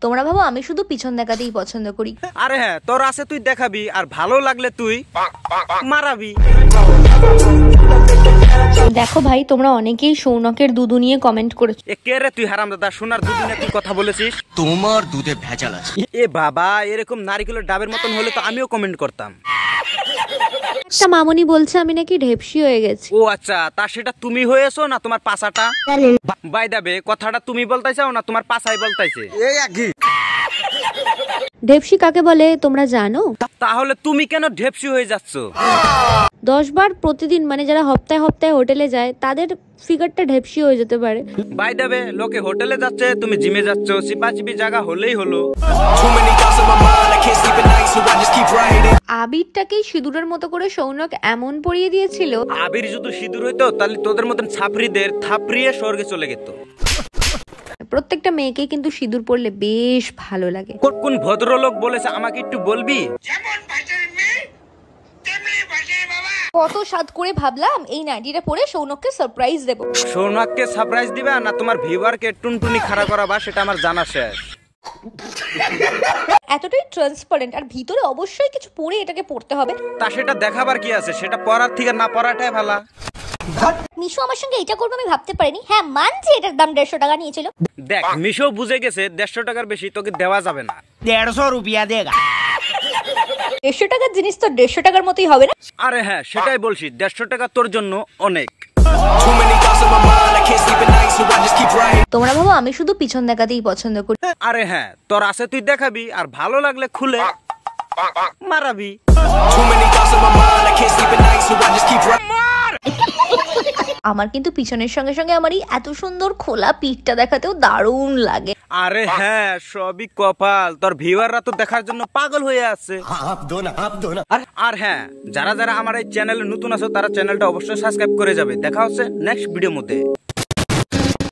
তোমরা ভাবো আমি শুধু পিছন দেখাতেই পছন্দ করি। আরে হ্যাঁ, তোর আছে তুই দেখাবি, আর ভালো লাগলে তুই মারাবি। দেখো ভাই, তোমরা অনেকেই সৌনকের দুধু নিয়ে কমেন্ট করেছো। এ কে রে তুই হারামজাদা, সোনার দুধ নিয়ে তুই কথা বলেছিস? তোমার দুধে ভেজাল আছে। এ বাবা, এরকম নারকেলের ডাবের মতন হলে তো আমিও কমেন্ট করতাম। একটা মামনি বলছে আমি নাকি ঢেপসি হয়ে গেছি। ও আচ্ছা, তা সেটা তুমি হয়েছো না তোমার পাছাটা? বাই দা বে, কথাটা তুমি বলতাইছো না তোমার পাছাই বলতাইছে? এই একই। ঢেপসি কাকে বলে তোমরা জানো? তাহলে তুমি কেন ঢেপসি হয়ে যাচ্ছ? 10 বার প্রতিদিন, মানে যারা হপ্তাহে হপ্তাহে হোটেলে যায় তাদের ফিগারটা ঢেপসি হয়ে যেতে পারে। বাই দা বে, লোকে হোটেলে যাচ্ছে, তুমি জিমে যাচ্ছ, চিপাচিপি জায়গা হলেই হলো। আবিরটাকেই সিঁদুরের মতো করে সৌনক এমন পরিয়ে দিয়েছিল। আবির যদি সিঁদুর হইতো তাহলে তোদের মতন ছাপরিদের থাপড়িয়ে স্বর্গে চলে যেত। প্রত্যেকটা মেয়েকে কিন্তু সিঁদুর পরলে বেশ ভালো লাগে। কোন ভদ্রলোক বলেছে আমাকে একটু বলবি? কত স্বাদ করে ভাবলাম এই নাইটিটা পরে সৌনককে সারপ্রাইজ দেব। সৌনককে সারপ্রাইজ দিবা না তোমার ভিউয়ারকে টুনটুনি খাড়া করাবা, সেটা আমার জানা শেষ। এতটাই ট্রান্সপারেন্ট, আর ভিতরে অবশ্যই কিছু পরে এটাকে পড়তে হবে। তা সেটা দেখাবার কি আছে, সেটা পরার থেকে না পরাটাই ভালো। মিশু আমার সঙ্গে এটা করবে আমি ভাবতে পারিনি। হ্যাঁ মানছি, এটার দাম 150 টাকা নিয়েছিল। দেখ, মিশো বুঝে গেছে 150 টাকার বেশি তোকে দেওয়া যাবে না। 150 रुपया देगा। 150 টাকার জিনিস তো 150 টাকার মতোই হবে না? আরে হ্যাঁ, সেটাই বলছি, 150 টাকা তোর জন্য অনেক। তোমরা ভাবো আমি শুধু পিছন দেখাতেই পছন্দ করি। আরে হ্যাঁ, তোর আছে তুই দেখাবি, আর ভালো লাগলে খুলে মারাবি। আমার কিন্তু পিছনের সঙ্গে সঙ্গে আমার এই এত সুন্দর খোলা পিঠটা দেখাতেও দারুণ লাগে। আরে হ্যাঁ, সবই কপাল, তোর ভিউয়াররা তো দেখার জন্য পাগল হয়ে আছে। আর হ্যাঁ, যারা যারা আমার এই চ্যানেলে নতুন আছো তারা চ্যানেলটা অবশ্যই সাবস্ক্রাইব করে যাবে। দেখা হচ্ছে নেক্সট ভিডিওর মধ্যে।